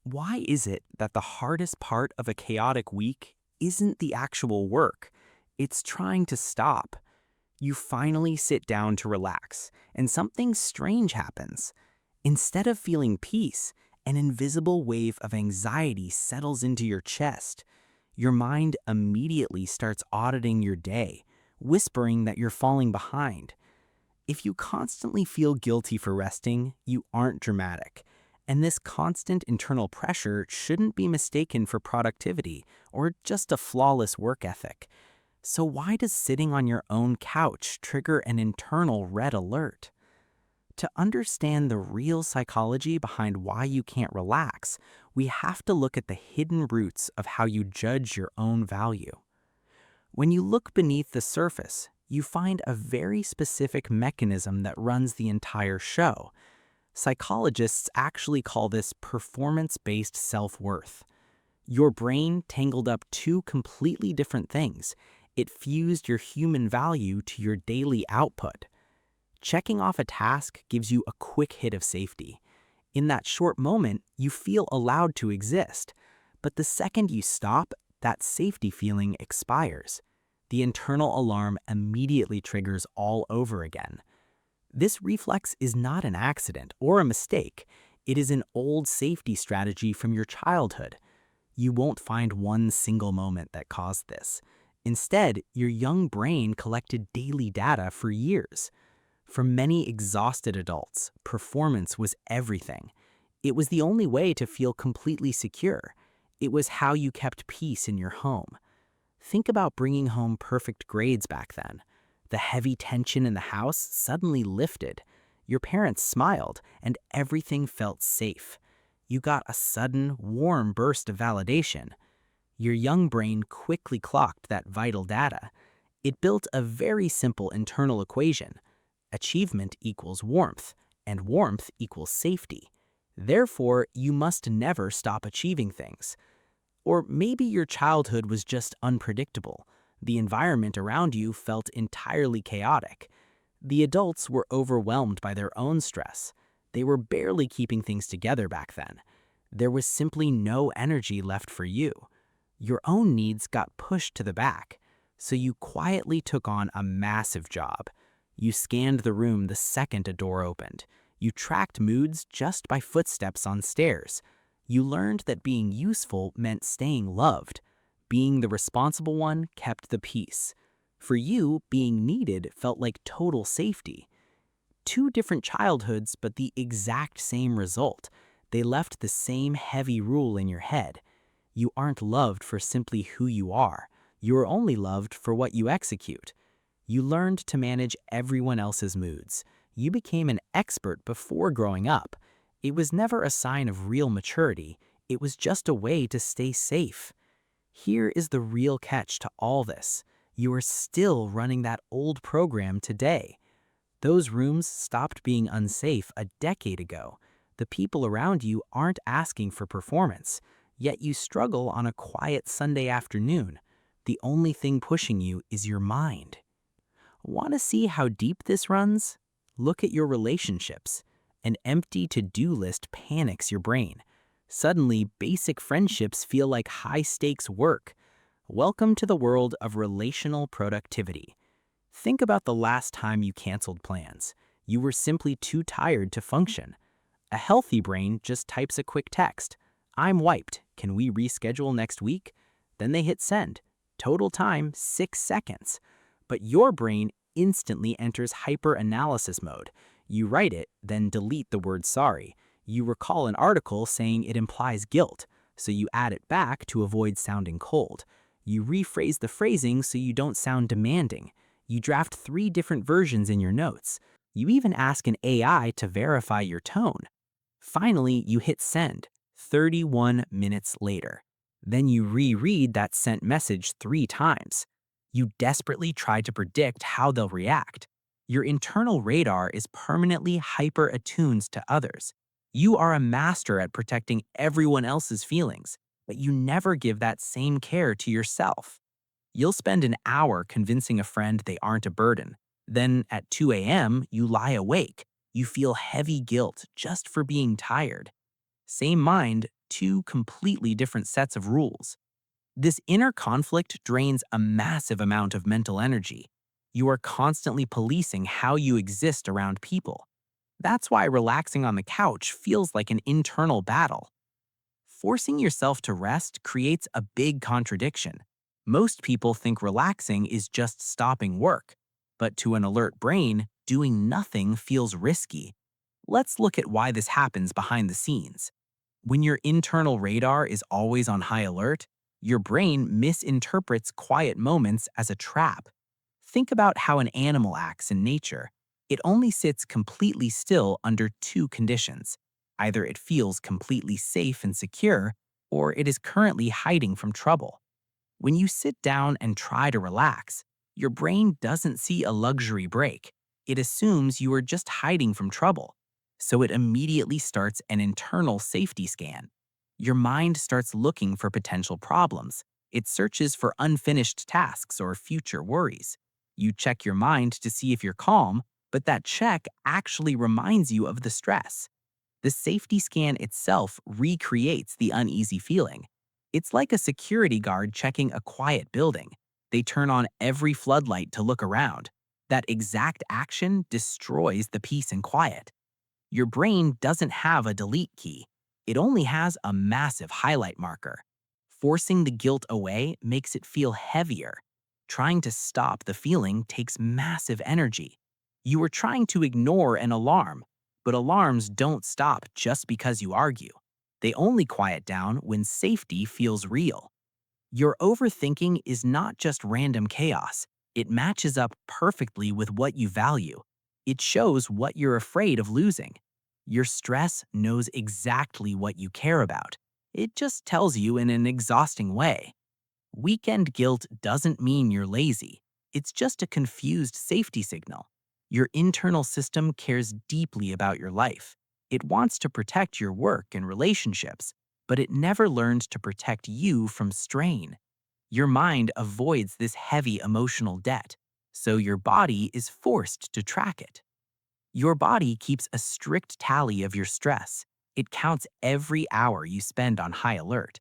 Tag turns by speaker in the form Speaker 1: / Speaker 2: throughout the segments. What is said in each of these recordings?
Speaker 1: Why is it that the hardest part of a chaotic week isn't the actual work? It's trying to stop. You finally sit down to relax, and something strange happens. Instead of feeling peace, an invisible wave of anxiety settles into your chest. Your mind immediately starts auditing your day, whispering that you're falling behind. If you constantly feel guilty for resting, you aren't dramatic. And this constant internal pressure shouldn't be mistaken for productivity or just a flawless work ethic. So why does sitting on your own couch trigger an internal red alert? To understand the real psychology behind why you can't relax, we have to look at the hidden roots of how you judge your own value. When you look beneath the surface, you find a very specific mechanism that runs the entire show. Psychologists actually call this performance-based self-worth. Your brain tangled up two completely different things. It fused your human value to your daily output. Checking off a task gives you a quick hit of safety. In that short moment, you feel allowed to exist. But the second you stop, that safety feeling expires. The internal alarm immediately triggers all over again. This reflex is not an accident or a mistake. It is an old safety strategy from your childhood. You won't find one single moment that caused this. Instead, your young brain collected daily data for years. For many exhausted adults, performance was everything. It was the only way to feel completely secure. It was how you kept peace in your home. Think about bringing home perfect grades back then. The heavy tension in the house suddenly lifted. Your parents smiled, and everything felt safe. You got a sudden, warm burst of validation. Your young brain quickly clocked that vital data. It built a very simple internal equation. Achievement equals warmth, and warmth equals safety. Therefore, you must never stop achieving things. Or maybe your childhood was just unpredictable. The environment around you felt entirely chaotic. The adults were overwhelmed by their own stress. They were barely keeping things together back then. There was simply no energy left for you. Your own needs got pushed to the back, so you quietly took on a massive job. You scanned the room the second a door opened. You tracked moods just by footsteps on stairs. You learned that being useful meant staying loved. Being the responsible one kept the peace. For you, being needed felt like total safety. Two different childhoods, but the exact same result. They left the same heavy rule in your head. You aren't loved for simply who you are. You are only loved for what you execute. You learned to manage everyone else's moods. You became an expert before growing up. It was never a sign of real maturity. It was just a way to stay safe. Here is the real catch to all this. You are still running that old program today. Those rooms stopped being unsafe a decade ago. The people around you aren't asking for performance, yet you struggle on a quiet Sunday afternoon. The only thing pushing you is your mind. Want to see how deep this runs? Look at your relationships. An empty to-do list panics your brain. Suddenly, basic friendships feel like high-stakes work. Welcome to the world of relational productivity. Think about the last time you canceled plans. You were simply too tired to function. A healthy brain just types a quick text. "I'm wiped. Can we reschedule next week?" Then they hit send. Total time, 6 seconds. But your brain instantly enters hyper-analysis mode. You write it, then delete the word sorry. You recall an article saying it implies guilt, so you add it back to avoid sounding cold. You rephrase the phrasing so you don't sound demanding. You draft 3 different versions in your notes. You even ask an AI to verify your tone. Finally, you hit send, 31 minutes later. Then you reread that sent message 3 times. You desperately try to predict how they'll react. Your internal radar is permanently hyper-attuned to others. You are a master at protecting everyone else's feelings, but you never give that same care to yourself. You'll spend an hour convincing a friend they aren't a burden. Then at 2 a.m., you lie awake. You feel heavy guilt just for being tired. Same mind, two completely different sets of rules. This inner conflict drains a massive amount of mental energy. You are constantly policing how you exist around people. That's why relaxing on the couch feels like an internal battle. Forcing yourself to rest creates a big contradiction. Most people think relaxing is just stopping work, but to an alert brain, doing nothing feels risky. Let's look at why this happens behind the scenes. When your internal radar is always on high alert, your brain misinterprets quiet moments as a trap. Think about how an animal acts in nature. It only sits completely still under two conditions. Either it feels completely safe and secure, or it is currently hiding from trouble. When you sit down and try to relax, your brain doesn't see a luxury break. It assumes you are just hiding from trouble. So it immediately starts an internal safety scan. Your mind starts looking for potential problems. It searches for unfinished tasks or future worries. You check your mind to see if you're calm, but that check actually reminds you of the stress. The safety scan itself recreates the uneasy feeling. It's like a security guard checking a quiet building. They turn on every floodlight to look around. That exact action destroys the peace and quiet. Your brain doesn't have a delete key. It only has a massive highlight marker. Forcing the guilt away makes it feel heavier. Trying to stop the feeling takes massive energy. You are trying to ignore an alarm, but alarms don't stop just because you argue. They only quiet down when safety feels real. Your overthinking is not just random chaos. It matches up perfectly with what you value. It shows what you're afraid of losing. Your stress knows exactly what you care about. It just tells you in an exhausting way. Weekend guilt doesn't mean you're lazy. It's just a confused safety signal. Your internal system cares deeply about your life. It wants to protect your work and relationships, but it never learned to protect you from strain. Your mind avoids this heavy emotional debt, so your body is forced to track it. Your body keeps a strict tally of your stress. It counts every hour you spend on high alert.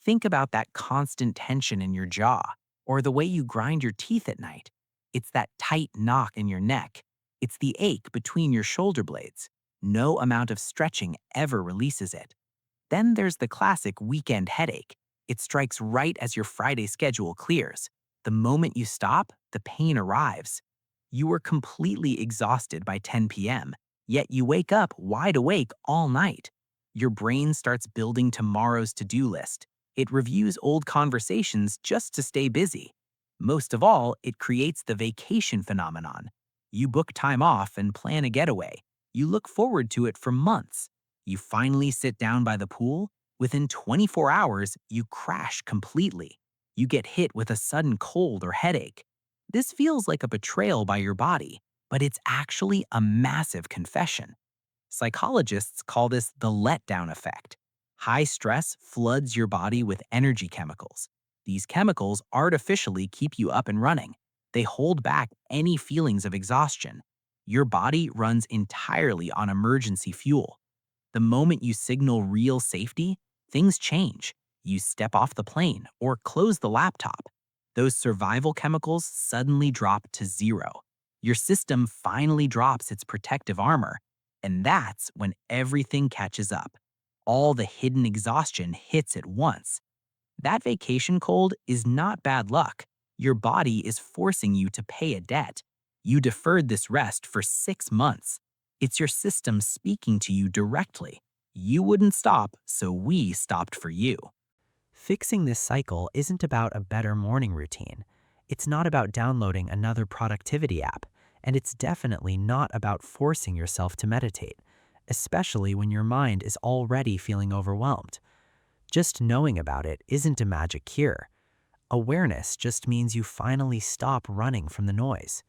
Speaker 1: Think about that constant tension in your jaw, or the way you grind your teeth at night. It's that tight knock in your neck. It's the ache between your shoulder blades. No amount of stretching ever releases it. Then there's the classic weekend headache. It strikes right as your Friday schedule clears. The moment you stop, the pain arrives. You are completely exhausted by 10 p.m., yet you wake up wide awake all night. Your brain starts building tomorrow's to-do list. It reviews old conversations just to stay busy. Most of all, it creates the vacation phenomenon. You book time off and plan a getaway. You look forward to it for months. You finally sit down by the pool. Within 24 hours, you crash completely. You get hit with a sudden cold or headache. This feels like a betrayal by your body, but it's actually a massive confession. Psychologists call this the letdown effect. High stress floods your body with energy chemicals. These chemicals artificially keep you up and running. They hold back any feelings of exhaustion. Your body runs entirely on emergency fuel. The moment you signal real safety, things change. You step off the plane or close the laptop. Those survival chemicals suddenly drop to zero. Your system finally drops its protective armor, and that's when everything catches up. All the hidden exhaustion hits at once. That vacation cold is not bad luck. Your body is forcing you to pay a debt. You deferred this rest for 6 months. It's your system speaking to you directly. You wouldn't stop, so we stopped for you. Fixing this cycle isn't about a better morning routine. It's not about downloading another productivity app, and it's definitely not about forcing yourself to meditate, especially when your mind is already feeling overwhelmed. Just knowing about it isn't a magic cure. Awareness just means you finally stop running from the noise.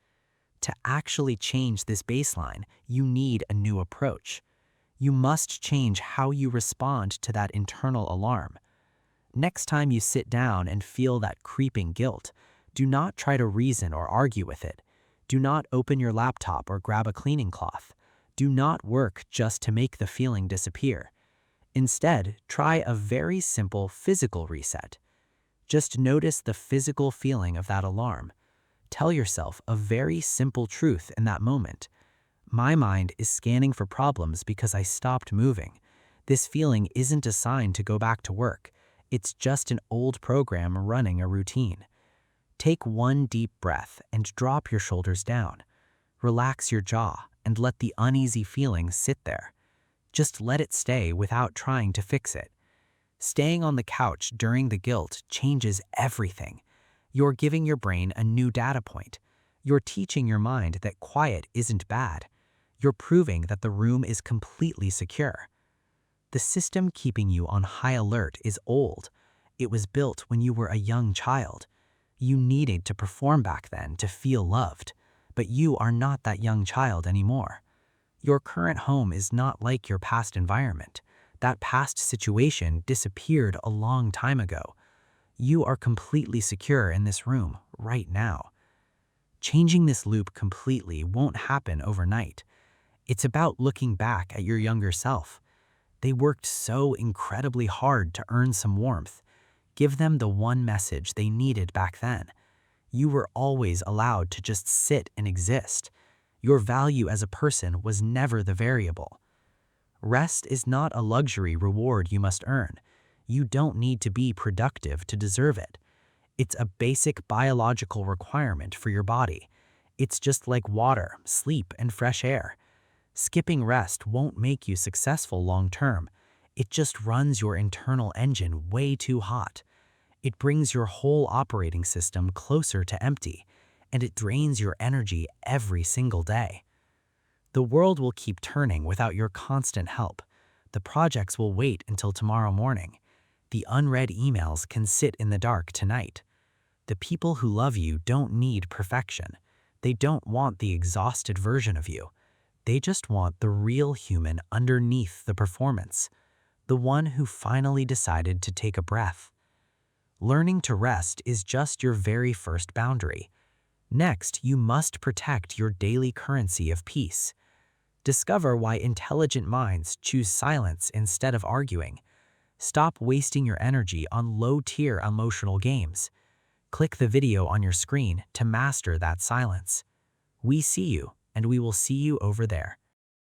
Speaker 1: To actually change this baseline, you need a new approach. You must change how you respond to that internal alarm. Next time you sit down and feel that creeping guilt, do not try to reason or argue with it. Do not open your laptop or grab a cleaning cloth. Do not work just to make the feeling disappear. Instead, try a very simple physical reset. Just notice the physical feeling of that alarm. Tell yourself a very simple truth in that moment. My mind is scanning for problems because I stopped moving. This feeling isn't a sign to go back to work. It's just an old program running a routine. Take one deep breath and drop your shoulders down. Relax your jaw and let the uneasy feeling sit there. Just let it stay without trying to fix it. Staying on the couch during the guilt changes everything. You're giving your brain a new data point. You're teaching your mind that quiet isn't bad. You're proving that the room is completely secure. The system keeping you on high alert is old. It was built when you were a young child. You needed to perform back then to feel loved, but you are not that young child anymore. Your current home is not like your past environment. That past situation disappeared a long time ago. You are completely secure in this room right now. Changing this loop completely won't happen overnight. It's about looking back at your younger self. They worked so incredibly hard to earn some warmth. Give them the one message they needed back then. You were always allowed to just sit and exist. Your value as a person was never the variable. Rest is not a luxury reward you must earn. You don't need to be productive to deserve it. It's a basic biological requirement for your body. It's just like water, sleep, and fresh air. Skipping rest won't make you successful long term. It just runs your internal engine way too hot. It brings your whole operating system closer to empty, and it drains your energy every single day. The world will keep turning without your constant help. The projects will wait until tomorrow morning. The unread emails can sit in the dark tonight. The people who love you don't need perfection. They don't want the exhausted version of you. They just want the real human underneath the performance, the one who finally decided to take a breath. Learning to rest is just your very first boundary. Next, you must protect your daily currency of peace. Discover why intelligent minds choose silence instead of arguing. Stop wasting your energy on low-tier emotional games. Click the video on your screen to master that silence. We see you, and we will see you over there.